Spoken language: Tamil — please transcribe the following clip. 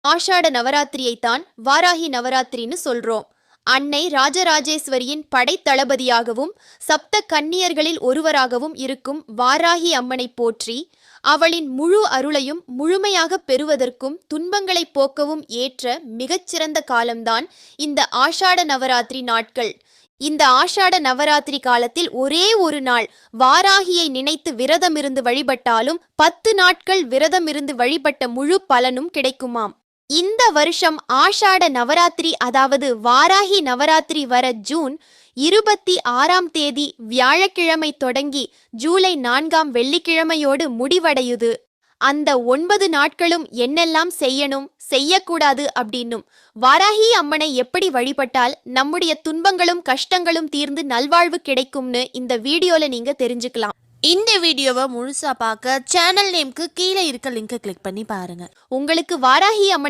ஆஷாட நவராத்திரியைத்தான் வாராகி நவராத்திரின்னு சொல்றோம். அன்னை ராஜராஜேஸ்வரியின் படைத்தளபதியாகவும் சப்த கன்னியர்களில் ஒருவராகவும் இருக்கும் வாராகி அம்மனை போற்றி அவளின் முழு அருளையும் முழுமையாக பெறுவதற்கும் துன்பங்களை போக்கவும் ஏற்ற மிகச்சிறந்த காலம்தான் இந்த ஆஷாட நவராத்திரி நாட்கள். இந்த ஆஷாட நவராத்திரி காலத்தில் ஒரே ஒரு நாள் வாராகியை நினைத்து விரதமிருந்து வழிபட்டாலும் 10 நாட்கள் விரதமிருந்து வழிபட்ட முழு பலனும் கிடைக்குமாம். இந்த வருஷம் ஆஷாட நவராத்திரி அதாவது வாராகி நவராத்திரி வர ஜூன் 26ஆம் தேதி வியாழக்கிழமை தொடங்கி ஜூலை 4ஆம் வெள்ளிக்கிழமையோடு முடிவடையுது. அந்த 9 நாட்களும் என்னெல்லாம் செய்யணும் செய்யக்கூடாது அப்படின்னும் வாராகி அம்மனை எப்படி வழிபட்டால் நம்முடைய துன்பங்களும் கஷ்டங்களும் தீர்ந்து நல்வாழ்வு கிடைக்கும்னு இந்த வீடியோல நீங்க தெரிஞ்சுக்கலாம். இந்த வீடியோவை முழுசா பார்க்க சேனல் நேம்க்கு கீழே இருக்க லிங்கை கிளிக் பண்ணி பாருங்க. உங்களுக்கு வாராகி அம்மன்